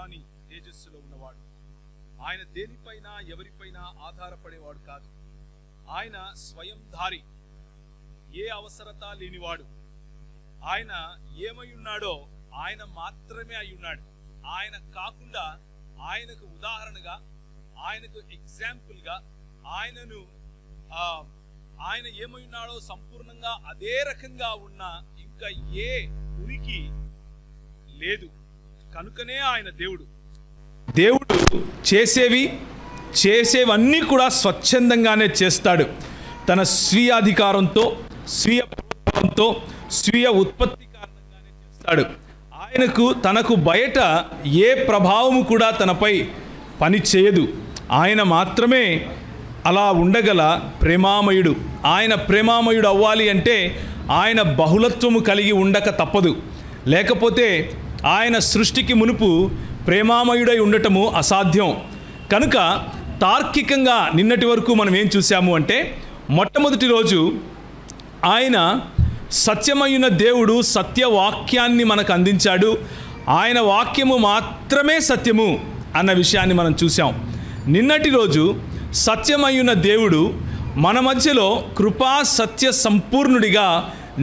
రాని తేజస్సులో ఉన్నవాడు. ఆయన దేనిపైన ఎవరిపైన ఆధారపడేవాడు కాదు. ఆయన స్వయంధారి, ఏ అవసరత లేనివాడు. ఆయన ఏమై ఉన్నాడో ఆయన మాత్రమే అయి ఉన్నాడు. ఆయన కాకుండా ఆయనకు ఉదాహరణగా, ఆయనకు ఎగ్జాంపుల్గా, ఆయన ఏమై ఉన్నాడో సంపూర్ణంగా అదే రకంగా ఉన్న ఇంకా ఏ ఉనికి లేదు. కనుకనే ఆయన దేవుడు. దేవుడు చేసేవన్నీ కూడా స్వచ్ఛందంగానే చేస్తాడు. తన స్వీయ అధికారంతో, స్వీయ ప్రభావంతో, స్వీయ ఉత్పత్తి కారణంగానే చేస్తాడు. తనకు బయట ఏ ప్రభావము కూడా తనపై పని చేయదు. ఆయన మాత్రమే అలా ఉండగల ప్రేమామయుడు. ఆయన ప్రేమామయుడు అవ్వాలి అంటే ఆయన బహుళత్వము కలిగి ఉండక తప్పదు. లేకపోతే ఆయన సృష్టికి మునుపు ప్రేమామయుడై ఉండటము అసాధ్యం. కనుక తార్కికంగా నిన్నటి వరకు మనం ఏం చూసాము అంటే, మొట్టమొదటి రోజు ఆయన సత్యమైన దేవుడు సత్యవాక్యాన్ని మనకు అందించాడు. ఆయన వాక్యము మాత్రమే సత్యము అన్న విషయాన్ని మనం చూసాం. నిన్నటి రోజు సత్యమైన దేవుడు మన మధ్యలో కృపా సత్య సంపూర్ణుడిగా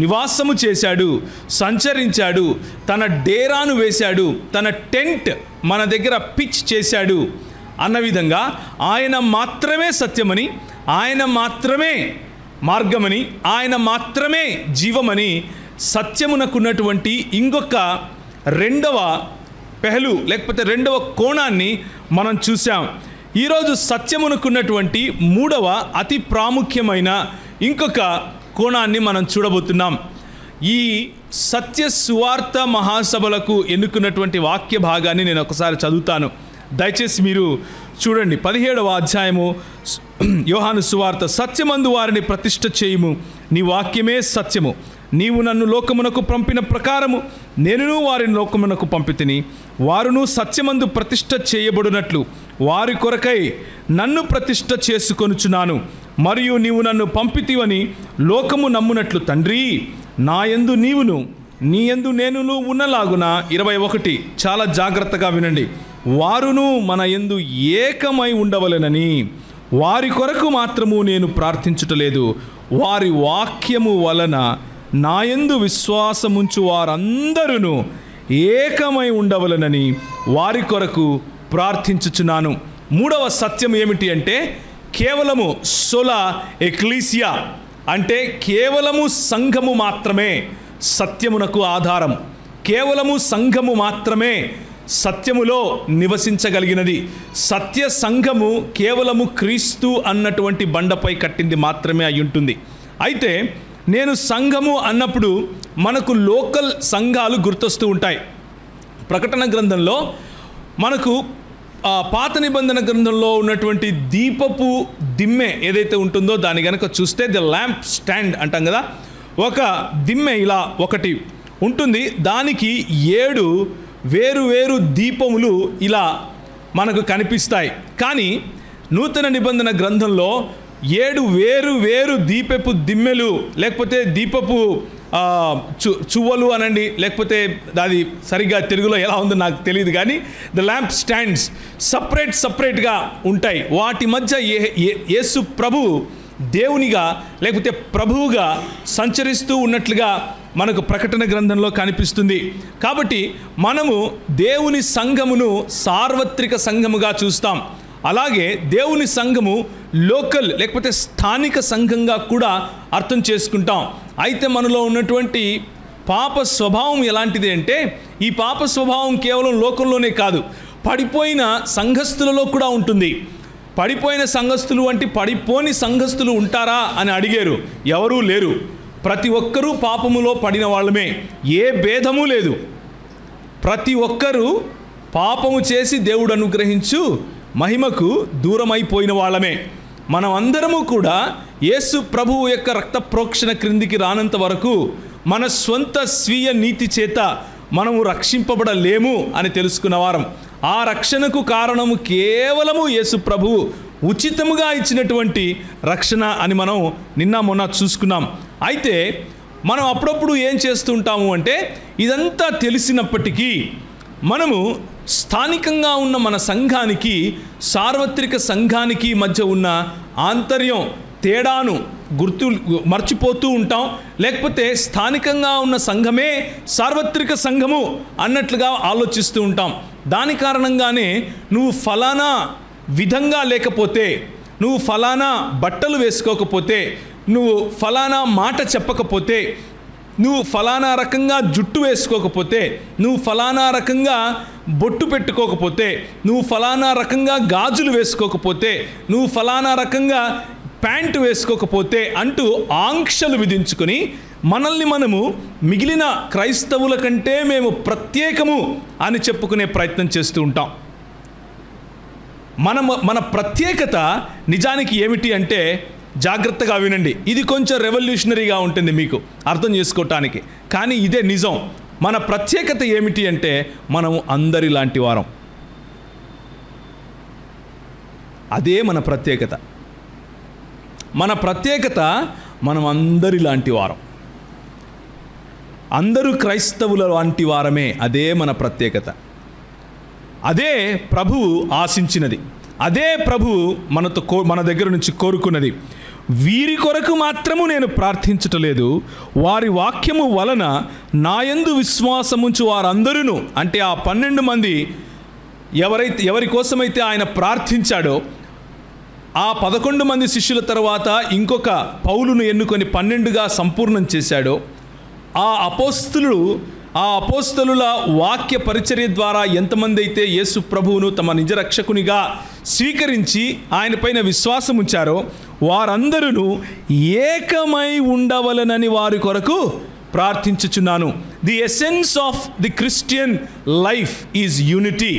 నివాసము చేశాడు, సంచరించాడు, తన డేరాను వేశాడు, తన టెంట్ మన దగ్గర పిచ్ చేశాడు అన్న విధంగా ఆయన మాత్రమే సత్యమని, ఆయన మాత్రమే మార్గమని, ఆయన మాత్రమే జీవమని సత్యమునకున్నటువంటి ఇంకొక రెండవ పెహలు లేకపోతే రెండవ కోణాన్ని మనం చూసాం. ఈరోజు సత్యమునకున్నటువంటి మూడవ అతి ప్రాముఖ్యమైన ఇంకొక కోణాన్ని మనం చూడబోతున్నాం. ఈ సత్య సువార్త మహాసభలకు ఎన్నుకున్నటువంటి వాక్య భాగాన్ని నేను ఒకసారి చదువుతాను. దయచేసి మీరు చూడండి. 17వ అధ్యాయము యోహాను సువార్త. సత్యమందు వారిని ప్రతిష్ఠ చేయుము, నీ వాక్యమే సత్యము. నీవు నన్ను లోకమునకు పంపిన ప్రకారము నేనును వారిని లోకమునకు పంపితిని. వారును సత్యమందు ప్రతిష్ఠ చేయబడినట్లు వారి కొరకై నన్ను ప్రతిష్ఠ చేసుకొనుచున్నాను. మరియు నీవు నన్ను పంపితివని లోకము నమ్మునట్లు తండ్రి, నాయందు నీవును నీయందు నేనును ఉన్నలాగున. 21 చాలా జాగ్రత్తగా వినండి. వారును మన యందు ఏకమై ఉండవలెనని వారి కొరకు మాత్రము నేను ప్రార్థించుటలేదు. వారి వాక్యము వలన నాయందు విశ్వాసముంచు వారందరూ ఏకమై ఉండవలెనని వారి కొరకు ప్రార్థించుచున్నాను. మూడవ సత్యం ఏమిటి అంటే, కేవలము సోలా ఎక్లీసియా అంటే కేవలము సంఘము మాత్రమే సత్యమునకు ఆధారం. కేవలము సంఘము మాత్రమే సత్యములో నివసించగలిగినది. సత్య సంఘము కేవలము క్రీస్తు అన్నటువంటి బండపై కట్టింది మాత్రమే అయి ఉంటుంది. అయితే నేను సంఘము అన్నప్పుడు మనకు లోకల్ సంఘాలు గుర్తొస్తూ ఉంటాయి. ప్రకటన గ్రంథంలో మనకు పాత నిబంధన గ్రంథంలో ఉన్నటువంటి దీపపు దిమ్మె ఏదైతే ఉంటుందో దాన్ని కనుక చూస్తే ది ల్యాంప్ స్టాండ్ అంటాం కదా, ఒక దిమ్మె ఇలా ఒకటి ఉంటుంది. దానికి 7 వేరు దీపములు ఇలా మనకు కనిపిస్తాయి. కానీ నూతన నిబంధన గ్రంథంలో 7 వేరు దీపపు దిమ్మెలు లేకపోతే దీపపు చువ్వలు అనండి, లేకపోతే అది సరిగ్గా తెలుగులో ఎలా ఉందో నాకు తెలియదు, కానీ ద ల్యాంప్ స్టాండ్స్ సపరేట్గా ఉంటాయి. వాటి మధ్య యేసు ప్రభు దేవునిగా లేకపోతే ప్రభువుగా సంచరిస్తూ ఉన్నట్లుగా మనకు ప్రకటన గ్రంథంలో కనిపిస్తుంది. కాబట్టి మనము దేవుని సంఘమును సార్వత్రిక సంఘముగా చూస్తాం. అలాగే దేవుని సంఘము లోకల్ లేకపోతే స్థానిక సంఘంగా కూడా అర్థం చేసుకుంటాం. అయితే మనలో ఉన్నటువంటి పాప స్వభావం ఎలాంటిది అంటే, ఈ పాప స్వభావం కేవలం లోకంలోనే కాదు, పడిపోయిన సంఘస్థులలో కూడా ఉంటుంది. పడిపోయిన సంఘస్థులు అంటే పడిపోని సంఘస్థులు ఉంటారా అని అడిగారు. ఎవరూ లేరు. ప్రతి ఒక్కరూ పాపములో పడిన వాళ్ళమే, ఏ భేదము లేదు. ప్రతి ఒక్కరూ పాపము చేసి దేవుడు అనుగ్రహించు మహిమకు దూరమైపోయిన వాళ్ళమే. మనం అందరము కూడా యేసు ప్రభువు యొక్క రక్త ప్రోక్షణ క్రిందికి రానంత వరకు మన స్వంత స్వీయ నీతి చేత మనము రక్షింపబడలేము అని తెలుసుకున్నవారం. ఆ రక్షణకు కారణము కేవలము యేసు ప్రభువు ఉచితముగా ఇచ్చినటువంటి రక్షణ అని మనం నిన్న మొన్న చూసుకున్నాం. అయితే మనం అప్పుడప్పుడు ఏం చేస్తుంటాము అంటే, ఇదంతా తెలిసినప్పటికీ మనము స్థానికంగా ఉన్న మన సంఘానికి, సార్వత్రిక సంఘానికి మధ్య ఉన్న ఆంతర్యం, తేడాను మర్చిపోతూ ఉంటాం. లేకపోతే స్థానికంగా ఉన్న సంఘమే సార్వత్రిక సంఘము అన్నట్లుగా ఆలోచిస్తూ ఉంటాం. దాని కారణంగానే నువ్వు ఫలానా విధంగా లేకపోతే, నువ్వు ఫలానా బట్టలు వేసుకోకపోతే, నువ్వు ఫలానా మాట చెప్పకపోతే, నువ్వు ఫలానా రకంగా జుట్టు వేసుకోకపోతే, నువ్వు ఫలానా రకంగా బొట్టు పెట్టుకోకపోతే, నువ్వు ఫలానా రకంగా గాజులు వేసుకోకపోతే, నువ్వు ఫలానా రకంగా ప్యాంటు వేసుకోకపోతే అంటూ ఆంక్షలు విధించుకొని మనల్ని మనము మిగిలిన క్రైస్తవుల కంటే మేము ప్రత్యేకము అని చెప్పుకునే ప్రయత్నం చేస్తూ ఉంటాం. మన ప్రత్యేకత నిజానికి ఏమిటి అంటే, జాగ్రత్తగా వినండి, ఇది కొంచెం రెవల్యూషనరీగా ఉంటుంది మీకు అర్థం చేసుకోవటానికి, కానీ ఇదే నిజం. మన ప్రత్యేకత ఏమిటి అంటే, మనము అందరిలాంటి వారం. అదే మన ప్రత్యేకత. మన ప్రత్యేకత మనం అందరిలాంటి వారం, అందరూ క్రైస్తవుల లాంటి వారమే. అదే మన ప్రత్యేకత. అదే ప్రభువు ఆశించినది, అదే ప్రభువు మన దగ్గర నుంచి కోరుకున్నది. వీరి కొరకు మాత్రము నేను ప్రార్థించటలేదు, వారి వాక్యము వలన నాయందు విశ్వాసముంచు వారందరూ, అంటే ఆ 12 మంది ఎవరి కోసమైతే ఆయన ప్రార్థించాడో, ఆ 11 మంది శిష్యుల తర్వాత ఇంకొక పౌలును ఎన్నుకొని 12గా సంపూర్ణం చేశాడో, ఆ అపోస్తలుల వాక్య పరిచర్య ద్వారా ఎంతమంది అయితే యేసు ప్రభువును తమ నిజ రక్షకునిగా స్వీకరించి ఆయన పైన విశ్వాసం ఉంచారో వారందరూ ఏకమై ఉండవలనని వారి కొరకు ప్రార్థించుచున్నాను. The essence of the Christian life is unity.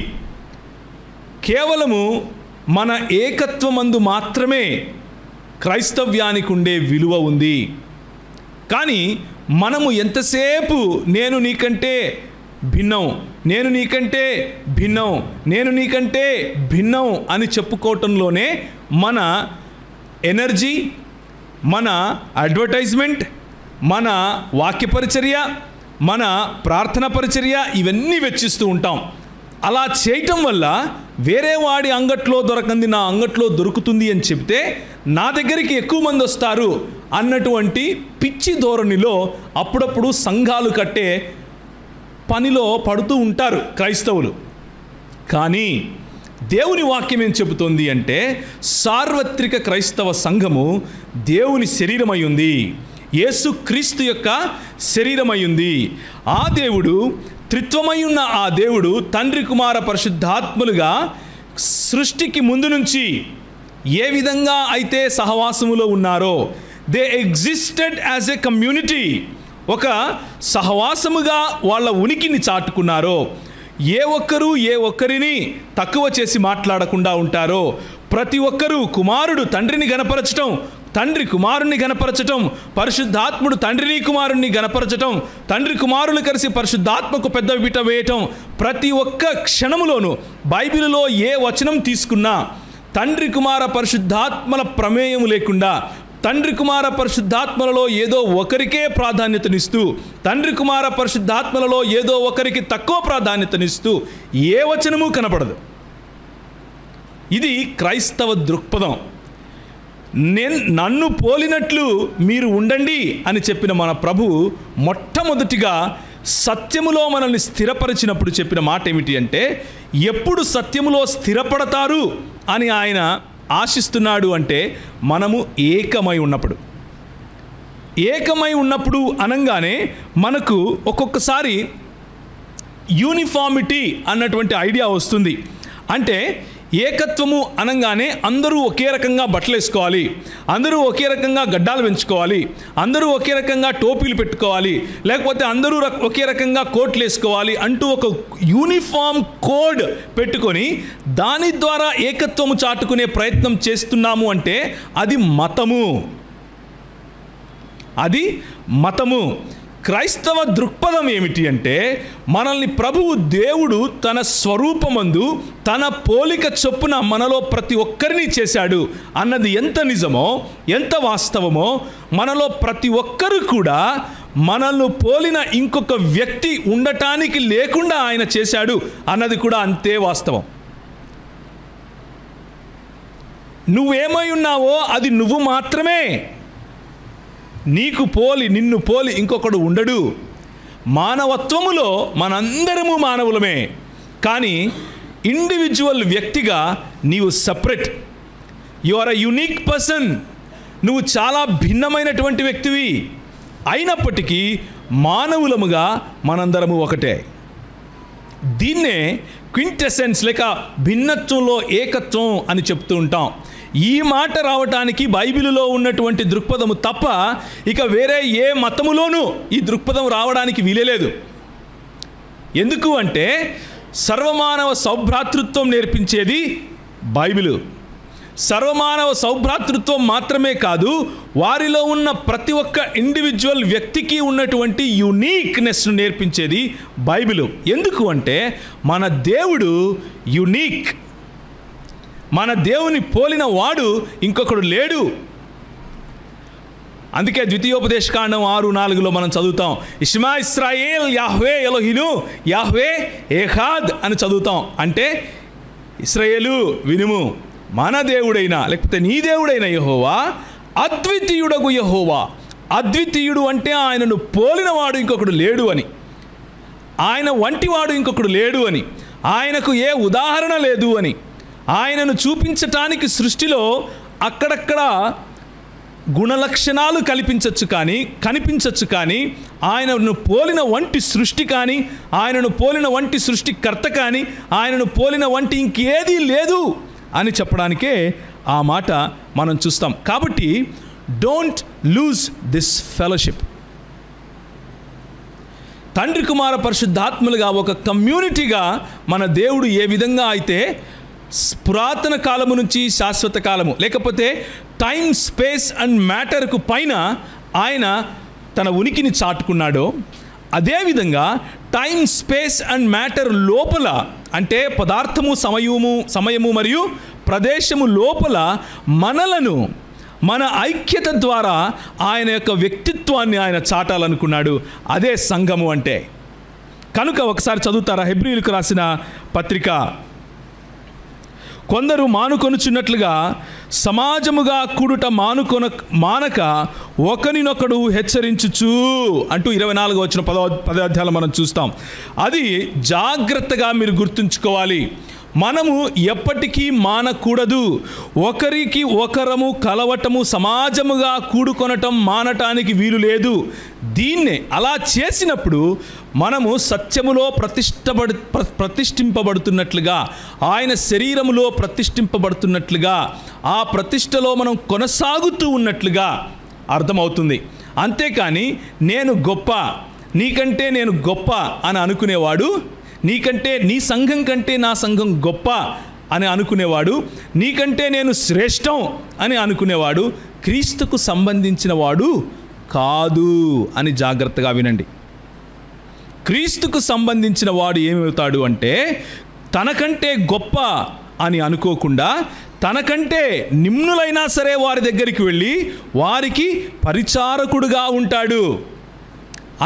కేవలము మన ఏకత్వమందు మాత్రమే క్రైస్తవ్యానికి ఉండే విలువ ఉంది. కానీ మనము ఎంతసేపు నేను నీకంటే భిన్నం, నేను నీకంటే భిన్నం, నేను నీకంటే భిన్నం అని చెప్పుకోవటంలోనే మన ఎనర్జీ, మన అడ్వర్టైజ్మెంట్, మన వాక్య పరిచర్య, మన ప్రార్థన పరిచర్య ఇవన్నీ వెచ్చిస్తూ ఉంటాం. అలా చేయటం వల్ల వేరే వాడి అంగట్లో దొరకంది నా అంగట్లో దొరుకుతుంది అని చెప్తే నా దగ్గరికి ఎక్కువ మంది వస్తారు అన్నటువంటి పిచ్చి ధోరణిలో అప్పుడప్పుడు సంఘాలు కట్టే పనిలో పడుతూ ఉంటారు క్రైస్తవులు. కానీ దేవుని వాక్యం ఏం చెబుతోంది అంటే, సార్వత్రిక క్రైస్తవ సంఘము దేవుని శరీరమై ఉంది, యేసు క్రీస్తు యొక్క శరీరమై ఉంది. ఆ దేవుడు, త్రిత్వమై ఉన్న ఆ దేవుడు తండ్రి, కుమార, పరిశుద్ధాత్మలుగా సృష్టికి ముందు నుంచి ఏ విధంగా అయితే సహవాసములో ఉన్నారో, they existed as a community, ఒక సహవాసముగా వాళ్ళ ఉనికిని చాటుకున్నారో, ఏ ఒక్కరిని తక్కువ చేసి మాట్లాడకుండా ఉంటారో, ప్రతి ఒక్కరూ కుమారుడు తండ్రిని గణపరచటం, తండ్రి కుమారుణ్ణి గణపరచటం, పరిశుద్ధాత్ముడు తండ్రిని కుమారుణ్ణి గణపరచటం, తండ్రి కుమారులు కలిసి పరిశుద్ధాత్మకు పెద్ద పీట వేయటం, ప్రతి ఒక్క క్షణములోనూ బైబిలులో ఏ వచనం తీసుకున్నా తండ్రి కుమార పరిశుద్ధాత్మల ప్రమేయం లేకుండా, తండ్రి కుమార పరిశుద్ధాత్మలలో ఏదో ఒకరికే ప్రాధాన్యతనిస్తూ, తండ్రి కుమార పరిశుద్ధాత్మలలో ఏదో ఒకరికి తక్కువ ప్రాధాన్యతనిస్తూ ఏ వచనము కనపడదు. ఇది క్రైస్తవ దృక్పథం. నన్ను పోలినట్లు మీరు ఉండండి అని చెప్పిన మన ప్రభువు మొట్టమొదటిగా సత్యములో మనల్ని స్థిరపరిచినప్పుడు చెప్పిన మాట ఏమిటి అంటే, ఎప్పుడు సత్యములో స్థిరపడతారు అని ఆయన ఆశిస్తున్నాడు అంటే, మనము ఏకమై ఉన్నప్పుడు. ఏకమై ఉన్నప్పుడు అనగానే మనకు ఒక్కొక్కసారి యూనిఫార్మిటీ అన్నటువంటి ఐడియా వస్తుంది. అంటే ఏకత్వము అనగానే అందరూ ఒకే రకంగా బట్టలు వేసుకోవాలి, అందరూ ఒకే రకంగా గడ్డాలు పెంచుకోవాలి, అందరూ ఒకే రకంగా టోపీలు పెట్టుకోవాలి, లేకపోతే అందరూ ఒకే రకంగా కోట్లు వేసుకోవాలి అంటూ ఒక యూనిఫామ్ కోడ్ పెట్టుకొని దాని ద్వారా ఏకత్వము చాటుకునే ప్రయత్నం చేస్తున్నాము అంటే అది మతము. అది మతము. క్రైస్తవ దృక్పథం ఏమిటి అంటే, మనల్ని ప్రభువు దేవుడు తన స్వరూపమందు తన పోలిక చొప్పున మనలో ప్రతి ఒక్కరిని చేశాడు అన్నది ఎంత నిజమో, ఎంత వాస్తవమో, మనలో ప్రతి ఒక్కరు కూడా మనల్ని పోలిన ఇంకొక వ్యక్తి ఉండటానికి లేకుండా ఆయన చేశాడు అన్నది కూడా అంతే వాస్తవం. నువ్వేమై ఉన్నావో అది నువ్వు మాత్రమే. నిన్ను పోలి ఇంకొకడు ఉండడు. మానవత్వములో మనందరము మానవులమే, కానీ ఇండివిజువల్ వ్యక్తిగా నీవు separate. You are a unique person. నువ్వు చాలా భిన్నమైనటువంటి వ్యక్తివి. అయినప్పటికీ మానవులముగా మనందరము ఒకటే. దీన్నే క్వింటెసెన్స్ లేక భిన్నత్వంలో ఏకత్వం అని చెప్తూ ఉంటాం. ఈ మాట రావటానికి బైబిలులో ఉన్నటువంటి దృక్పథము తప్ప ఇక వేరే ఏ మతములోనూ ఈ దృక్పథం రావడానికి వీలేదు. ఎందుకు అంటే సర్వమానవ సౌభ్రాతృత్వం నేర్పించేది బైబిలు. సర్వమానవ సౌభ్రాతృత్వం మాత్రమే కాదు, వారిలో ఉన్న ప్రతి ఒక్క ఇండివిజువల్ వ్యక్తికి ఉన్నటువంటి యునీక్నెస్ను నేర్పించేది బైబిలు. ఎందుకు అంటే మన దేవుడు యునీక్. మన దేవుని పోలిన వాడు ఇంకొకడు లేడు. అందుకే ద్వితీయోపదేశకాండం 6:4 మనం చదువుతాం, ఇష్మా ఇస్రాయేల్ యాహ్వే ఎలోహిను యాహ్వే ఏహాద్ అని చదువుతాం. అంటే ఇశ్రాయేలు వినుము, మన దేవుడైన లేకపోతే నీ దేవుడైన యెహోవా అద్వితీయుడగు యెహోవా. అద్వితీయుడు అంటే ఆయనను పోలినవాడు ఇంకొకడు లేడు అని, ఆయన వంటివాడు ఇంకొకడు లేడు అని, ఆయనకు ఏ ఉదాహరణ లేదు అని. ఆయనను చూపించటానికి సృష్టిలో అక్కడక్కడ గుణలక్షణాలు కనిపించవచ్చు కానీ ఆయనను పోలిన వంటి సృష్టి కానీ, ఆయనను పోలిన వంటి సృష్టికర్త కానీ, ఆయనను పోలిన వంటి ఇంకేదీ లేదు అని చెప్పడానికే ఆ మాట మనం చూస్తాం. కాబట్టి డోంట్ లూజ్ దిస్ ఫెలోషిప్. తండ్రి కుమార పరిశుద్ధాత్మలుగా ఒక కమ్యూనిటీగా మన దేవుడు ఏ విధంగా అయితే పురాతన కాలము నుంచి శాశ్వత కాలము లేకపోతే టైం, స్పేస్ అండ్ మ్యాటర్కు పైన ఆయన తన ఉనికిని చాటుకున్నాడో, అదేవిధంగా టైం, స్పేస్ అండ్ మ్యాటర్ లోపల అంటే పదార్థము, సమయము మరియు ప్రదేశము లోపల మనలను మన ఐక్యత ద్వారా ఆయన యొక్క వ్యక్తిత్వాన్ని ఆయన చాటాలనుకున్నాడు. అదే సంఘము అంటే. కనుక ఒకసారి చదువుతారా హెబ్రీయులకు రాసిన పత్రిక, కొందరు మానుకొనుచున్నట్లుగా సమాజముగా కూడుట మానక ఒకరినొకడు హెచ్చరించుచు అంటూ 24 వచ్చిన 10 అధ్యాయాలు మనం చూస్తాం. అది జాగ్రత్తగా మీరు గుర్తుంచుకోవాలి. మనము ఎప్పటికీ మానకూడదు. ఒకరికి ఒకరము కలవటము, సమాజముగా కూడుకొనటం మానటానికి వీలు లేదు. దీన్నే అలా చేసినప్పుడు మనము సత్యములో ప్రతిష్ఠింపబడుతున్నట్లుగా, ఆయన శరీరములో ప్రతిష్ఠింపబడుతున్నట్లుగా, ఆ ప్రతిష్టలో మనం కొనసాగుతూ ఉన్నట్లుగా అర్థమవుతుంది. అంతేకాని నేను గొప్ప, నీకంటే నేను గొప్ప అని అనుకునేవాడు, నీకంటే నీ సంఘం కంటే నా సంఘం గొప్ప అని అనుకునేవాడు, నీకంటే నేను శ్రేష్టం అని అనుకునేవాడు క్రీస్తుకు సంబంధించిన వాడు కాదు అని జాగ్రత్తగా వినండి. క్రీస్తుకు సంబంధించిన వాడు ఏమవుతాడు అంటే తనకంటే గొప్ప అని అనుకోకుండా, తనకంటే నిమ్నులైనా సరే వారి దగ్గరికి వెళ్ళి వారికి పరిచారకుడుగా ఉంటాడు.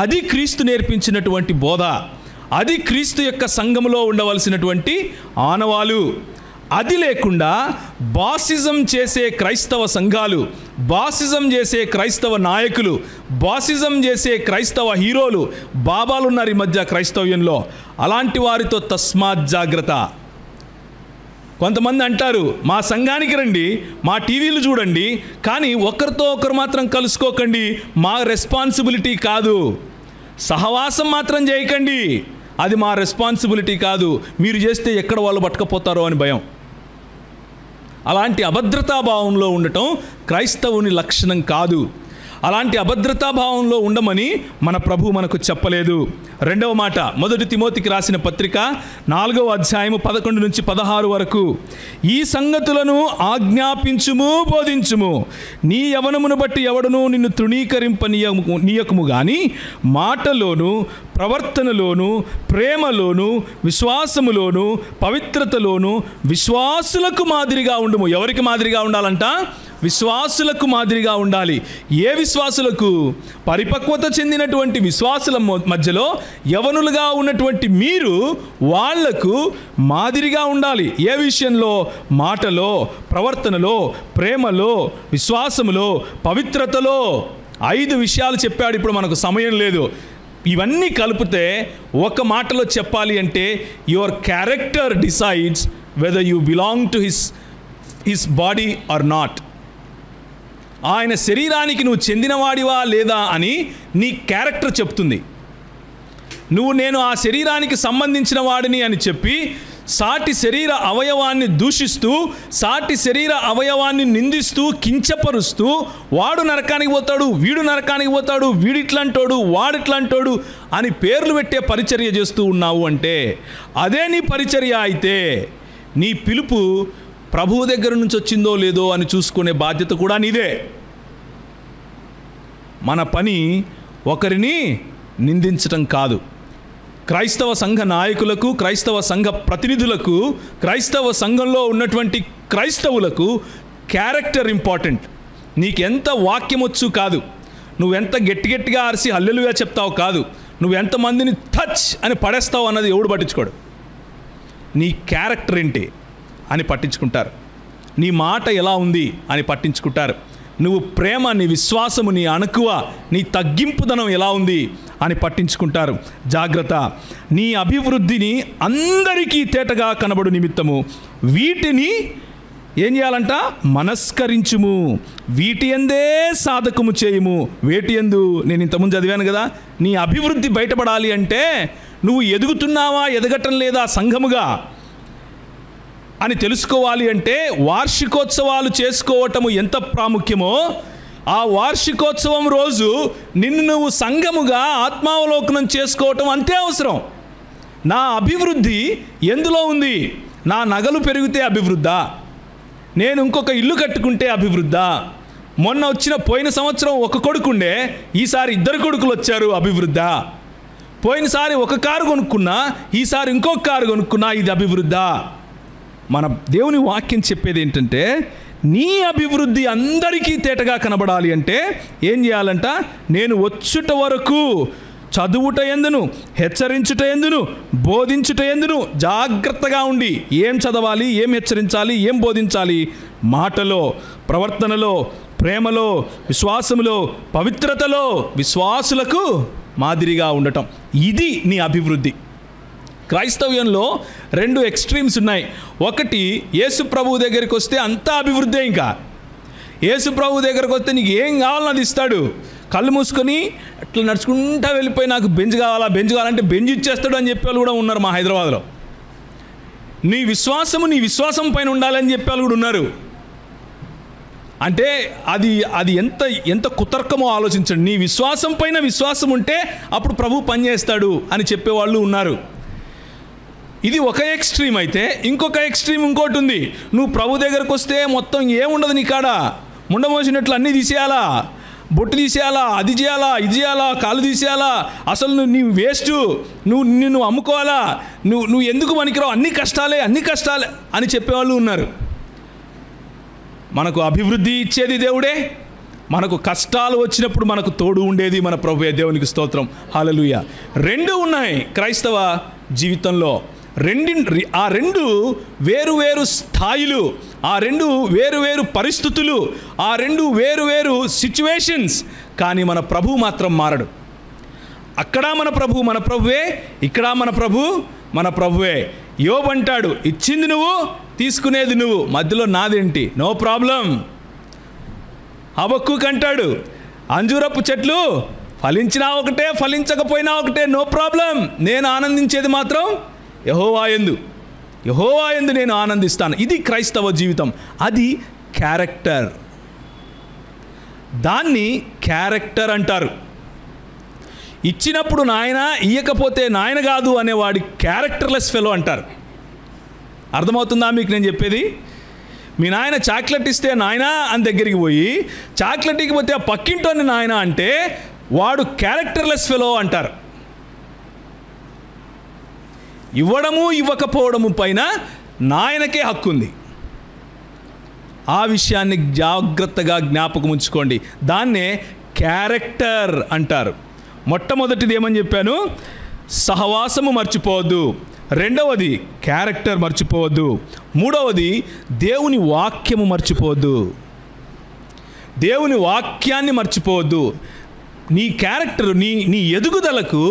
అది క్రీస్తు నేర్పించినటువంటి బోధ. అది క్రీస్తు యొక్క సంఘములో ఉండవలసినటువంటి ఆనవాలు. అది లేకుండా బాసిజం చేసే క్రైస్తవ సంఘాలు, బాసిజం చేసే క్రైస్తవ నాయకులు, బాసిజం చేసే క్రైస్తవ హీరోలు, బాబాలు ఉన్నారు ఈ మధ్య క్రైస్తవ్యంలో. అలాంటి వారితో తస్మాత్ జాగ్రత్త. కొంతమంది అంటారు, మా సంఘానికి రండి, మా టీవీలు చూడండి, కానీ ఒకరితో ఒకరు మాత్రం కలుసుకోకండి, మా రెస్పాన్సిబిలిటీ కాదు. సహవాసం మాత్రం చేయకండి, అది మా రెస్పాన్సిబిలిటీ కాదు. మీరు చేస్తే ఎక్కడ వాళ్ళు పట్టుకపోతారో అని భయం. అలాంటి అభద్రతాభావంలో ఉండటం క్రైస్తవుని లక్షణం కాదు. అలాంటి అభద్రతాభావంలో ఉండమని మన ప్రభు మనకు చెప్పలేదు. రెండవ మాట, 1 తిమోతికి రాసిన పత్రిక 4వ అధ్యాయము 11 నుంచి 16 వరకు, ఈ సంగతులను ఆజ్ఞాపించుము, బోధించుము. నీ యవనమును బట్టి ఎవడును నిన్ను తృణీకరింపనీయకము గాని మాటలోను, ప్రవర్తనలోను, ప్రేమలోను, విశ్వాసములోను, పవిత్రతలోను విశ్వాసులకు మాదిరిగా ఉండుము. ఎవరికి మాదిరిగా ఉండాలంట? విశ్వాసులకు మాదిరిగా ఉండాలి. ఏ విశ్వాసులకు? పరిపక్వత చెందినటువంటి విశ్వాసుల మధ్యలో యవనులుగా ఉన్నటువంటి మీరు వాళ్లకు మాదిరిగా ఉండాలి. ఏ విషయంలో? మాటలో, ప్రవర్తనలో, ప్రేమలో, విశ్వాసములో, పవిత్రతలో. 5 విషయాలు చెప్పాడు. ఇప్పుడు మనకు సమయం లేదు. ఇవన్నీ కలిపితే ఒక మాటలో చెప్పాలి అంటే your character decides whether you belong to his body or not. ఆయన శరీరానికి నువ్వు చెందినవాడివా లేదా అని నీ క్యారెక్టర్ చెప్తుంది. నేను ఆ శరీరానికి సంబంధించిన వాడిని అని చెప్పి సాటి శరీర అవయవాన్ని దూషిస్తూ, సాటి శరీర అవయవాన్ని నిందిస్తూ, కించపరుస్తూ, వాడు నరకానికి పోతాడు, వీడు నరకానికి పోతాడు, వీడిట్లాంటోడు, వాడిట్లాంటోడు అని పేర్లు పెట్టే పరిచర్య చేస్తూ ఉన్నావు అంటే అదే నీ పరిచర్య అయితే నీ పిలుపు ప్రభువు దగ్గర నుంచి వచ్చిందో లేదో అని చూసుకునే బాధ్యత కూడా నీదే. మన పని ఒకరిని నిందించటం కాదు. క్రైస్తవ సంఘ నాయకులకు, క్రైస్తవ సంఘ ప్రతినిధులకు, క్రైస్తవ సంఘంలో ఉన్నటువంటి క్రైస్తవులకు క్యారెక్టర్ ఇంపార్టెంట్. నీకెంత వాక్యం వచ్చు కాదు, నువ్వెంత గట్టిగా అరిసి హల్లెలూయా చెప్తావు కాదు, నువ్వెంతమందిని టచ్ అని పడేస్తావు అన్నది ఎవడు పట్టించుకోడు. నీ క్యారెక్టర్ ఏంటి అని పట్టించుకుంటారు. నీ మాట ఎలా ఉంది అని పట్టించుకుంటారు. నువ్వు ప్రేమ, నీ విశ్వాసము, నీ అణకువ, నీ తగ్గింపుదనం ఎలా ఉంది అని పట్టించుకుంటారు. జాగ్రత్త. నీ అభివృద్ధిని అందరికీ తేటగా కనబడు నిమిత్తము వీటిని ఏం చేయాలంట? మనస్కరించుము. వీటి యందే సాధకము చేయుము. వేటి యందు? నేను ఇంతకుముందు చదివాను కదా, నీ అభివృద్ధి బయటపడాలి అంటే నువ్వు ఎదుగుతున్నావా, ఎదగటం లేదా సంఘముగా అని తెలుసుకోవాలి అంటే వార్షికోత్సవాలు చేసుకోవటము ఎంత ప్రాముఖ్యమో ఆ వార్షికోత్సవం రోజు నిన్ను నువ్వు సంఘముగా ఆత్మావలోకనం చేసుకోవటం అంతే అవసరం. నా అభివృద్ధి ఎందులో ఉంది? నా నగలు పెరిగితే అభివృద్ధా? నేను ఇంకొక ఇల్లు కట్టుకుంటే అభివృద్ధా? పోయిన సంవత్సరం ఒక కొడుకుండే, ఈసారి 2 కొడుకులు వచ్చారు, అభివృద్ధా? పోయినసారి ఒక కారు కొనుక్కున్నా, ఈసారి ఇంకొక కారు కొనుక్కున్నా, ఇది అభివృద్ధా? మన దేవుని వాక్యం చెప్పేది ఏంటంటే నీ అభివృద్ధి అందరికీ తేటగా కనబడాలి అంటే ఏం చేయాలంట? నేను వచ్చుట వరకు చదువుట యందును, హెచ్చరించుట యందును, బోధించుట యందును జాగ్రత్తగా ఉండి. ఏం చదవాలి, ఏం హెచ్చరించాలి, ఏం బోధించాలి? మాటలో, ప్రవర్తనలో, ప్రేమలో, విశ్వాసములో, పవిత్రతలో విశ్వాసులకు మాదిరిగా ఉండటం. ఇది నీ అభివృద్ధి. క్రైస్తవ్యంలో 2 ఎక్స్ట్రీమ్స్ ఉన్నాయి. ఒకటి, యేసు ప్రభువు దగ్గరికి వస్తే అంతా అభివృద్ధే. ఇంకా యేసు ప్రభువు దగ్గరికి వస్తే నీకు ఏం కావాలో అది ఇస్తాడు. కళ్ళు మూసుకొని అట్లా నడుచుకుంటా వెళ్ళిపోయి నాకు బెంచ్ కావాలంటే బెంచ్ ఇచ్చేస్తాడు అని చెప్పేవాళ్ళు కూడా ఉన్నారు మా హైదరాబాద్లో. నీ విశ్వాసం పైన ఉండాలని చెప్పేవాళ్ళు కూడా ఉన్నారు. అంటే అది ఎంత కుతర్కమో ఆలోచించండి. నీ విశ్వాసం పైన విశ్వాసం ఉంటే అప్పుడు ప్రభు పనిచేస్తాడు అని చెప్పేవాళ్ళు ఉన్నారు. ఇది ఒక ఎక్స్ట్రీమ్ అయితే, ఇంకొక ఎక్స్ట్రీమ్ ఇంకోటి ఉంది. నువ్వు ప్రభు దగ్గరకు వస్తే మొత్తం ఏముండదు నీ కాడ. ముండమోసినట్లు అన్నీ తీసేయాలా, బొట్టు తీసేయాలా, అది చేయాలా, ఇది చేయాలా, కాళ్ళు తీసేయాలా, అసలు నువ్వు వేస్ట్, నిన్ను అమ్ముకోవాలా, నువ్వు ఎందుకు పనికిరావు, అన్ని కష్టాలే అని చెప్పేవాళ్ళు ఉన్నారు. మనకు అభివృద్ధి ఇచ్చేది దేవుడే. మనకు కష్టాలు వచ్చినప్పుడు మనకు తోడు ఉండేది మన ప్రభువే. దేవునికి స్తోత్రం, హల్లెలూయా. 2 ఉన్నాయి క్రైస్తవ జీవితంలో. ఆ 2 వేరు స్థాయిలు, ఆ 2 వేరు పరిస్థితులు, ఆ 2 వేరు సిచ్యువేషన్స్. కానీ మన ప్రభువు మాత్రం మారడు. అక్కడ మన ప్రభువే, ఇక్కడ మన ప్రభువే. యోబు అంటాడు, ఇచ్చింది నువ్వు, తీసుకునేది నువ్వు, మధ్యలో నాదేంటి, నో ప్రాబ్లం. హబక్కూకు అంటాడు, అంజూరపు చెట్లు ఫలించినా ఒకటే, ఫలించకపోయినా ఒకటే, నో ప్రాబ్లం. నేను ఆనందించేది మాత్రం యెహోవా యందు నేను ఆనందిస్తాను. ఇది క్రైస్తవ జీవితం. అది క్యారెక్టర్. దాన్ని క్యారెక్టర్ అంటారు. ఇచ్చినప్పుడు నాయన, ఇయ్యకపోతే నాయన కాదు అనేవాడి క్యారెక్టర్లెస్ ఫెలో అంటారు. అర్థమవుతుందా మీకు నేను చెప్పేది? మీ నాయన చాక్లెట్ ఇస్తే నాయన అని దగ్గరికి పోయి చాక్లెట్ ఇకపోతే ఆ పక్కింటోని నాయన అంటే వాడు క్యారెక్టర్లెస్ ఫెలో అంటారు. ఇవ్వడము ఇవ్వకపోవడము పైన నాయనకే హక్కు ఉంది. ఆ విషయాన్ని జాగ్రత్తగా జ్ఞాపకం ఉంచుకోండి. దాన్నే క్యారెక్టర్ అంటారు. మొట్టమొదటిది ఏమని చెప్పాను? సహవాసము మర్చిపోవద్దు. రెండవది క్యారెక్టర్ మర్చిపోవద్దు. మూడవది దేవుని వాక్యము మర్చిపోవద్దు. దేవుని వాక్యాన్ని మర్చిపోవద్దు. నీ క్యారెక్టర్, నీ ఎదుగుదలకు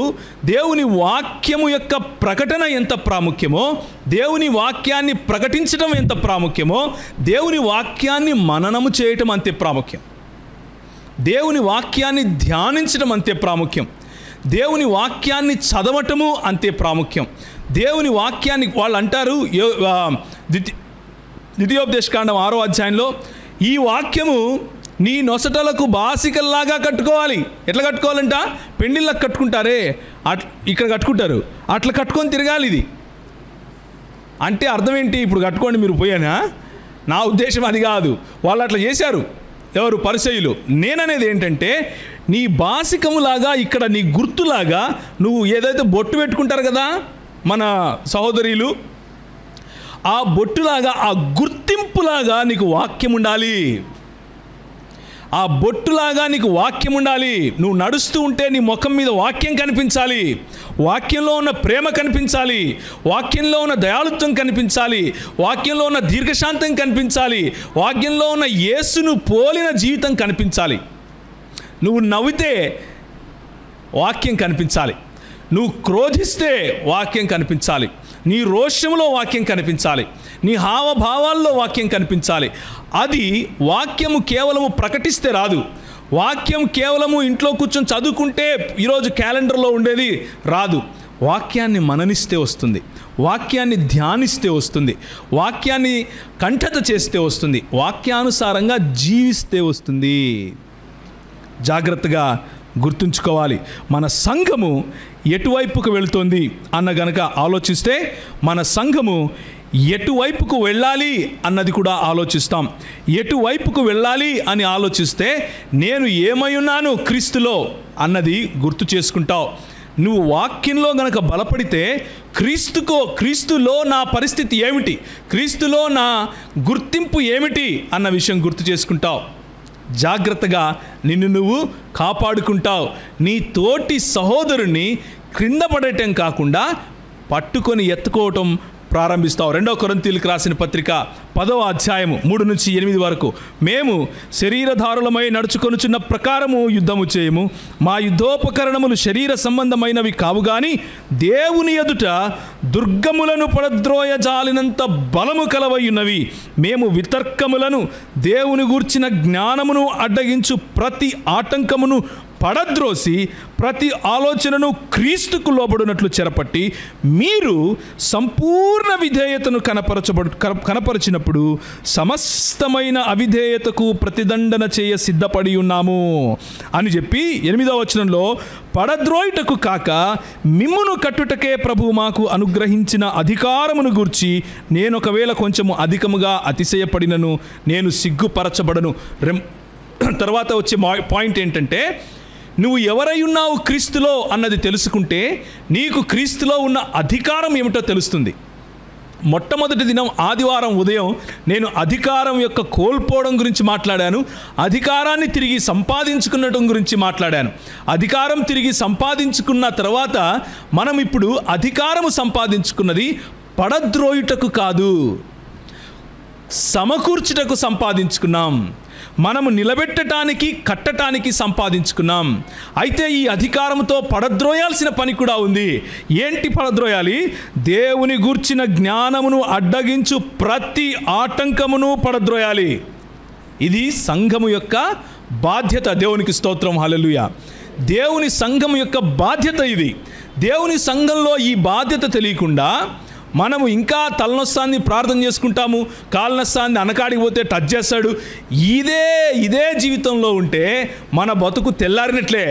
దేవుని వాక్యము యొక్క ప్రకటన ఎంత ప్రాముఖ్యమో, దేవుని వాక్యాన్ని ప్రకటించడం ఎంత ప్రాముఖ్యమో, దేవుని వాక్యాన్ని మననము చేయటం అంతే ప్రాముఖ్యం. దేవుని వాక్యాన్ని ధ్యానించడం అంతే ప్రాముఖ్యం. దేవుని వాక్యాన్ని చదవటము అంతే ప్రాముఖ్యం. దేవుని వాక్యాన్ని వాళ్ళు అంటారు, ద్వితీయోపదేశకాండం 6వ అధ్యాయంలో, ఈ వాక్యము నీ నొసటలకు బాసికల్లాగా కట్టుకోవాలి. ఎట్లా కట్టుకోవాలంట? పెండిళ్ళకు కట్టుకుంటారే, ఇక్కడ కట్టుకుంటారు, అట్లా కట్టుకొని తిరగాలి. ఇది అంటే అర్థం ఏంటి? ఇప్పుడు కట్టుకోండి మీరు పోయానా? నా ఉద్దేశం అది కాదు. వాళ్ళు అట్లా చేశారు. ఎవరు? పరిసయ్యులు. నేననేది ఏంటంటే, నీ బాసికములాగా, ఇక్కడ నీ గుర్తులాగా, నువ్వు ఏదైతే బొట్టు పెట్టుకుంటారు కదా మన సహోదరులు, ఆ బొట్టులాగా, ఆ గుర్తింపులాగా నీకు వాక్యం ఉండాలి. ఆ బొట్టులాగా నీకు వాక్యం ఉండాలి. నువ్వు నడుస్తూ ఉంటే నీ ముఖం మీద వాక్యం కనిపించాలి. వాక్యంలో ఉన్న ప్రేమ కనిపించాలి. వాక్యంలో ఉన్న దయాళుత్వం కనిపించాలి. వాక్యంలో ఉన్న దీర్ఘశాంతం కనిపించాలి. వాక్యంలో ఉన్న యేసును పోలిన జీవితం కనిపించాలి. నువ్వు నవ్వితే వాక్యం కనిపించాలి. నువ్వు క్రోధిస్తే వాక్యం కనిపించాలి. నీ రోషంలో వాక్యం కనిపించాలి. నీ హావభావాల్లో వాక్యం కనిపించాలి. అది వాక్యము కేవలము ప్రకటిస్తే రాదు. వాక్యం కేవలము ఇంట్లో కూర్చొని చదువుకుంటే ఈరోజు క్యాలెండర్లో ఉండేది రాదు. వాక్యాన్ని మననిస్తే వస్తుంది. వాక్యాన్ని ధ్యానిస్తే వస్తుంది. వాక్యాన్ని కంఠత చేస్తే వస్తుంది. వాక్యానుసారంగా జీవిస్తే వస్తుంది. జాగ్రత్తగా గుర్తుంచుకోవాలి. మన సంఘము ఎటువైపుకు వెళుతుంది అన్న గనక ఆలోచిస్తే, మన సంఘము ఎటువైపుకు వెళ్ళాలి అన్నది కూడా ఆలోచిస్తాం. ఎటువైపుకు వెళ్ళాలి అని ఆలోచిస్తే, నేను ఏమై ఉన్నాను క్రీస్తులో అన్నది గుర్తు చేసుకుంటావు. నువ్వు వాక్యంలో గనక బలపడితే, క్రీస్తులో నా పరిస్థితి ఏమిటి, క్రీస్తులో నా గుర్తింపు ఏమిటి అన్న విషయం గుర్తు చేసుకుంటావు. జాగ్రత్తగా నిన్ను నువ్వు కాపాడుకుంటావు. నీ తోటి సహోదరుని క్రింద పడటం కాకుండా పట్టుకొని ఎత్తుకోవటం ప్రారంభిస్తావు. 2వ కొరింథీయులకు రాసిన పత్రిక 10వ అధ్యాయము 3 నుంచి 8 వరకు, మేము శరీరధారులమై నడుచుకొనుచున్న ప్రకారము యుద్ధము చేయము. మా యుద్ధోపకరణములు శరీర సంబంధమైనవి కావు గాని దేవుని ఎదుట దుర్గములను పడద్రోయజాలినంత బలము కలవై ఉన్నవి. మేము వితర్కములను, దేవుని గూర్చిన జ్ఞానమును అడ్డగించు ప్రతి ఆటంకమును పడద్రోసి ప్రతి ఆలోచనను క్రీస్తుకు లోబడినట్లు చెరపట్టి, మీరు సంపూర్ణ విధేయతను కనపరచినప్పుడు సమస్తమైన అవిధేయతకు ప్రతిదండన చేయ సిద్ధపడి ఉన్నాము అని చెప్పి 8వ వచనంలో, పడద్రోయుటకు కాక మిమ్మును కట్టుటకే ప్రభువు మాకు అనుగ్రహించిన అధికారమును గూర్చి నేను ఒకవేళ కొంచెము అధికముగా అతిశయపడినను నేను సిగ్గుపరచబడను. తర్వాత వచ్చే పాయింట్ ఏంటంటే, నువ్వు ఎవరై ఉన్నావు క్రీస్తులో అన్నది తెలుసుకుంటే నీకు క్రీస్తులో ఉన్న అధికారం ఏమిటో తెలుస్తుంది. మొట్టమొదటి దినం ఆదివారం ఉదయం నేను అధికారం యొక్క కోల్పోవడం గురించి మాట్లాడాను. అధికారాన్ని తిరిగి సంపాదించుకునడం గురించి మాట్లాడాను. అధికారం తిరిగి సంపాదించుకున్న తర్వాత మనం ఇప్పుడు అధికారము సంపాదించుకున్నది పడద్రోయుటకు కాదు, సమకూర్చుటకు సంపాదించుకున్నాం. మనము నిలబెట్టడానికి, కట్టడానికి సంపాదించుకున్నాం. అయితే ఈ అధికారంతో పడద్రోయాల్సిన పని కూడా ఉంది. ఏంటి పడద్రోయాలి? దేవుని గూర్చిన జ్ఞానమును అడ్డగించు ప్రతి ఆటంకమును పడద్రోయాలి. ఇది సంఘము యొక్క బాధ్యత. దేవునికి స్తోత్రం, హల్లెలూయా. దేవుని సంఘము యొక్క బాధ్యత ఇది. దేవుని సంఘంలో ఈ బాధ్యత తెలియకుండా మనము ఇంకా తలనొస్తాన్ని ప్రార్థన చేసుకుంటాము, కాళ్ళనొస్తాన్ని అనకాడికి పోతే టచ్ చేస్తాడు. ఇదే జీవితంలో ఉంటే మన బతుకు తెల్లారినట్లే.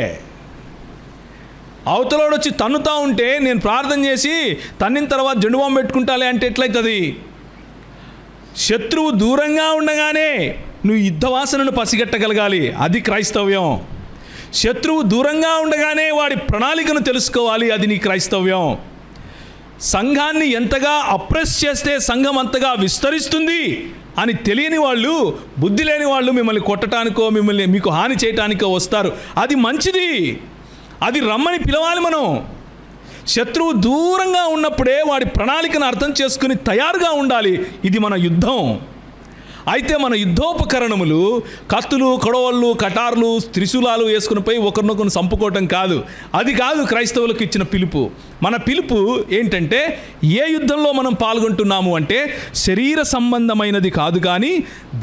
అవతలోడు వచ్చి తన్నుతా ఉంటే నేను ప్రార్థన చేసి తన్నిన తర్వాత జెండు బాంబు పెట్టుకుంటాలే అంటే ఎట్లయితుంది? శత్రువు దూరంగా ఉండగానే నువ్వు యుద్ధవాసనను పసిగట్టగలగాలి. అది క్రైస్తవ్యం. శత్రువు దూరంగా ఉండగానే వాడి ప్రణాళికను తెలుసుకోవాలి. అది నీ క్రైస్తవ్యం. సంఘాన్ని ఎంతగా అప్రెస్ చేస్తే సంఘం అంతగా విస్తరిస్తుంది అని తెలియని వాళ్ళు, బుద్ధి లేని వాళ్ళు మిమ్మల్ని కొట్టడానికో మీకు హాని చేయటానికో వస్తారు. అది మంచిది, అది రమ్మని పిలవాలి. మనం శత్రువు దూరంగా ఉన్నప్పుడే వాడి ప్రణాళికను అర్థం చేసుకుని తయారుగా ఉండాలి. ఇది మన యుద్ధం. అయితే మన యుద్ధోపకరణములు కత్తులు, కొడవళ్ళు, కటార్లు, త్రిశూలాలు వేసుకుని పోయి ఒకరినొకరిని చంపుకోవటం కాదు. అది కాదు క్రైస్తవులకు ఇచ్చిన పిలుపు. మన పిలుపు ఏంటంటే, ఏ యుద్ధంలో మనం పాల్గొంటున్నాము అంటే శరీర సంబంధమైనది కాదు, కానీ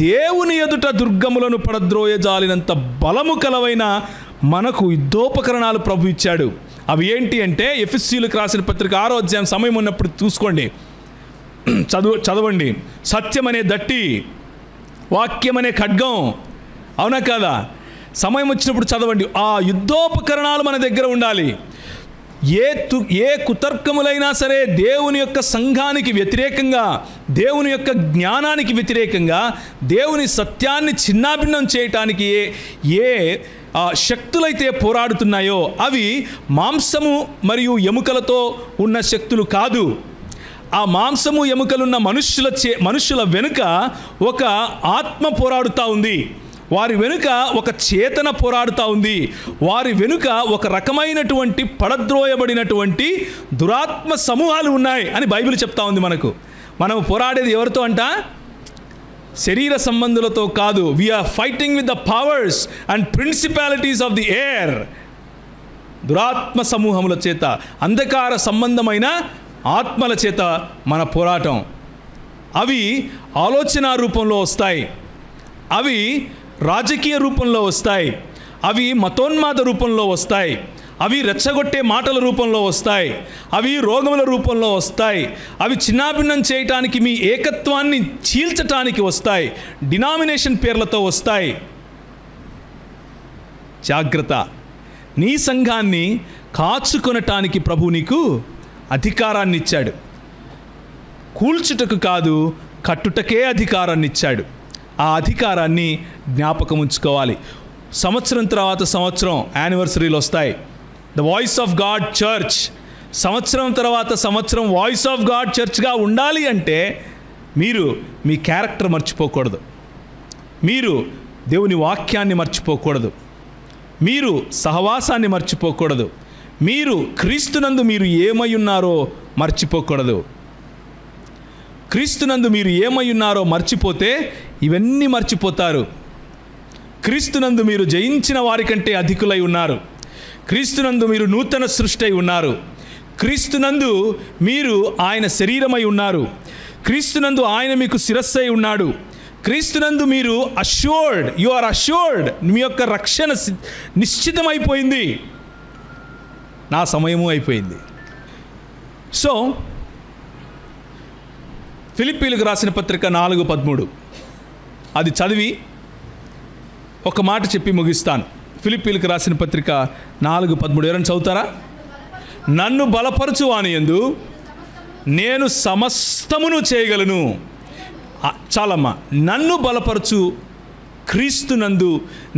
దేవుని ఎదుట దుర్గములను పడద్రోయజాలినంత బలము కలవైన మనకు యుద్ధోపకరణాలు ప్రభు ఇచ్చాడు. అవి ఏంటి అంటే, ఎఫెసీయులకు రాసిన పత్రిక 6వ అధ్యాయం సమయం ఉన్నప్పుడు చూసుకోండి, చదవండి. సత్యం అనే దట్టి, వాక్యం అనే ఖడ్గం, అవునా కాదా? సమయం వచ్చినప్పుడు చదవండి. ఆ యుద్ధోపకరణాలు మన దగ్గర ఉండాలి. ఏ కుతర్కములైనా సరే దేవుని యొక్క సంఘానికి వ్యతిరేకంగా, దేవుని యొక్క జ్ఞానానికి వ్యతిరేకంగా, దేవుని సత్యాన్ని చిన్నాభిన్నం చేయటానికి ఏ శక్తులైతే పోరాడుతున్నాయో అవి మాంసము మరియు ఎముకలతో ఉన్న శక్తులు కాదు. ఆ మాంసము ఎముకలున్న మనుష్యుల వెనుక ఒక ఆత్మ పోరాడుతూ ఉంది. వారి వెనుక ఒక చేతన పోరాడుతూ ఉంది. వారి వెనుక ఒక రకమైనటువంటి పడద్రోయబడినటువంటి దురాత్మ సమూహాలు ఉన్నాయి అని బైబిల్ చెప్తా ఉంది మనకు. మనం పోరాడేది ఎవరితో అంట? శరీర సంబంధులతో కాదు. We're fighting with the powers and principalities of the air. దురాత్మ సమూహముల చేత, అంధకార సంబంధమైన ఆత్మల చేత మన పోరాటం. అవి ఆలోచన రూపంలో వస్తాయి, అవి రాజకీయ రూపంలో వస్తాయి, అవి మతోన్మాద రూపంలో వస్తాయి, అవి రెచ్చగొట్టే మాటల రూపంలో వస్తాయి, అవి రోగముల రూపంలో వస్తాయి, అవి చిన్నాభిన్నం చేయటానికి, మీ ఏకత్వాన్ని చీల్చటానికి వస్తాయి, డినామినేషన్ పేర్లతో వస్తాయి. జాగ్రత్త. నీ సంఘాన్ని కాచుకొనటానికి ప్రభు నీకు అధికారాన్ని ఇచ్చాడు. కూల్చుటకు కాదు, కట్టుటకే అధికారాన్ని ఇచ్చాడు. ఆ అధికారాన్ని జ్ఞాపకం ఉంచుకోవాలి. సంవత్సరం తర్వాత సంవత్సరం యానివర్సరీలు వస్తాయి. The voice of God church సంవత్సరం తర్వాత సంవత్సరం వాయిస్ ఆఫ్ గాడ్ చర్చ్గా ఉండాలి అంటే మీరు మీ క్యారెక్టర్ మర్చిపోకూడదు, మీరు దేవుని వాక్యాన్ని మర్చిపోకూడదు, మీరు సహవాసాన్ని మర్చిపోకూడదు, మీరు క్రీస్తునందు మీరు ఏమై ఉన్నారో మర్చిపోకూడదు. క్రీస్తునందు మీరు ఏమై ఉన్నారో మర్చిపోతే ఇవన్నీ మర్చిపోతారు. క్రీస్తునందు మీరు జయించిన వారికంటే అధికులై ఉన్నారు. క్రీస్తునందు మీరు నూతన సృష్టి అయి ఉన్నారు. క్రీస్తునందు మీరు ఆయన శరీరమై ఉన్నారు. క్రీస్తునందు ఆయన మీకు శిరస్సు అయి ఉన్నాడు. క్రీస్తునందు మీరు అష్యూర్డ్, యు ఆర్ అష్యూర్డ్. మీ యొక్క రక్షణ నిశ్చితమైపోయింది. నా సమయము అయిపోయింది. సో ఫిలిప్పీలకు రాసిన పత్రిక 4:13 అది చదివి ఒక మాట చెప్పి ముగిస్తాను. ఫిలిప్పీలకు రాసిన పత్రిక 4:13 ఎవరైనా చదువుతారా? నన్ను బలపరచు వానియందు నేను సమస్తమును చేయగలను. చాలమ్మా. నన్ను బలపరచు క్రీస్తునందు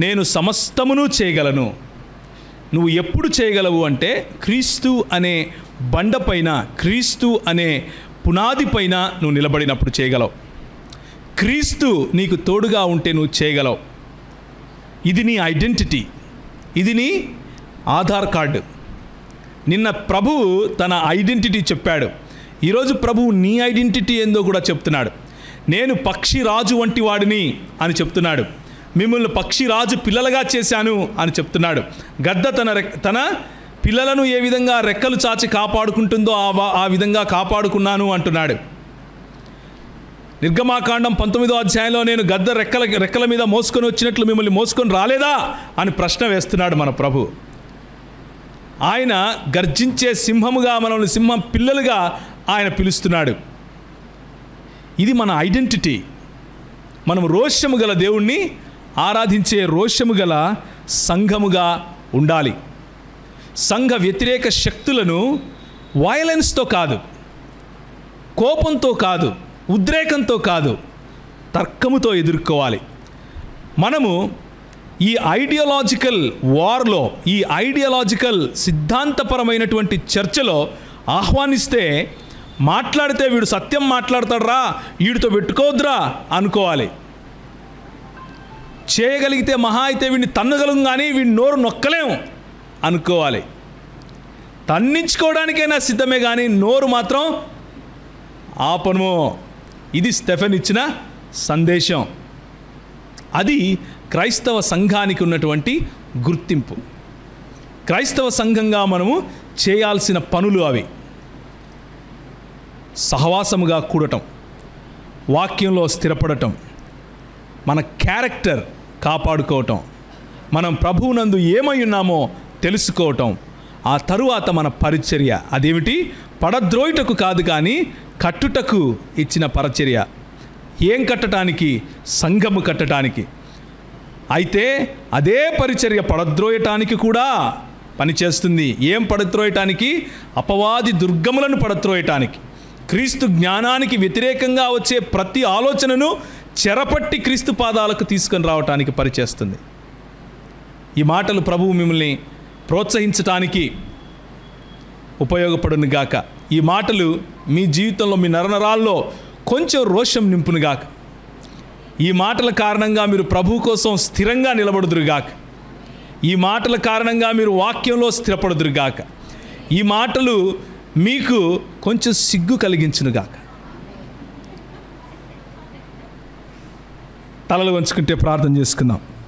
నేను సమస్తమును చేయగలను. నువ్వు ఎప్పుడు చేయగలవు అంటే క్రీస్తు అనే బండపైన, క్రీస్తు అనే పునాది పైన నువ్వు నిలబడినప్పుడు చేయగలవు. క్రీస్తు నీకు తోడుగా ఉంటే నువ్వు చేయగలవు. ఇది నీ ఐడెంటిటీ, ఇది నీ ఆధార్ కార్డు. నిన్న ప్రభువు తన ఐడెంటిటీ చెప్పాడు. ఈరోజు ప్రభువు నీ ఐడెంటిటీ ఏందో కూడా చెప్తున్నాడు. నేను పక్షిరాజు వంటి వాడిని అని చెప్తున్నాడు. మిమ్మల్ని పక్షిరాజు పిల్లలుగా చేశాను అని చెప్తున్నాడు. గద్ద తన పిల్లలను ఏ విధంగా రెక్కలు చాచి కాపాడుకుంటుందో ఆ విధంగా కాపాడుకున్నాను అంటున్నాడు. నిర్గమాకాండం 19వ అధ్యాయంలో నేను గద్ద రెక్కల మీద మోసుకొని వచ్చినట్లు మిమ్మల్ని మోసుకొని రాలేదా అని ప్రశ్న వేస్తున్నాడు మన ప్రభు. ఆయన గర్జించే సింహముగా మనల్ని సింహం పిల్లలుగా ఆయన పిలుస్తున్నాడు. ఇది మన ఐడెంటిటీ. మనం రోషము గల దేవుణ్ణి ఆరాధించే రోషము గల సంఘముగా ఉండాలి. సంఘ వ్యతిరేక శక్తులను వయలెన్స్తో కాదు, కోపంతో కాదు, ఉద్రేకంతో కాదు, తర్కముతో ఎదుర్కోవాలి. మనము ఈ ఐడియాలజికల్ వార్లో, ఈ ఐడియాలజికల్ సిద్ధాంతపరమైనటువంటి చర్చలో ఆహ్వానిస్తే మాట్లాడితే వీడు సత్యం మాట్లాడతాడురా, వీడితో పెట్టుకోవద్దురా అనుకోవాలి. చేయగలిగితే మహా అయితే వీడిని తన్నగలం, కానీ వీడి నోరు నొక్కలేము అనుకోవాలి. తన్నించుకోవడానికైనా సిద్ధమే, కానీ నోరు మాత్రం ఆపను. ఇది స్టెఫెన్ ఇచ్చిన సందేశం. అది క్రైస్తవ సంఘానికి ఉన్నటువంటి గుర్తింపు. క్రైస్తవ సంఘంగా మనము చేయాల్సిన పనులు అవి: సహవాసముగా కూడటం, వాక్యంలో స్థిరపడటం, మన క్యారెక్టర్ కాపాడుకోవటం, మనం ప్రభువునందు ఏమై ఉన్నామో తెలుసుకోవటం, ఆ తరువాత మన పరిచర్య. అదేమిటి? పడద్రోయుటకు కాదు, కానీ కట్టుటకు ఇచ్చిన పరిచర్య. ఏం కట్టడానికి? సంఘము కట్టడానికి. అయితే అదే పరిచర్య పడద్రోయటానికి కూడా పనిచేస్తుంది. ఏం పడద్రోయటానికి? అపవాది దుర్గములను పడద్రోయటానికి, క్రీస్తు జ్ఞానానికి వ్యతిరేకంగా వచ్చే ప్రతి ఆలోచనను చెరపట్టి క్రీస్తు పాదాలకు తీసుకొని రావటానికి పనిచేస్తుంది. ఈ మాటలు ప్రభువు మిమ్మల్ని ప్రోత్సహించటానికి ఉపయోగపడును గాక. ఈ మాటలు మీ జీవితంలో, మీ నరనరాల్లో కొంచెం రోషం నింపును గాక. ఈ మాటల కారణంగా మీరు ప్రభువు కోసం స్థిరంగా నిలబడుదురుగాక. ఈ మాటల కారణంగా మీరు వాక్యంలో స్థిరపడుదురుగాక. ఈ మాటలు మీకు కొంచెం సిగ్గు కలిగించునుగాక. తలలు వంచుకుంటే ప్రార్థన చేసుకుందాం.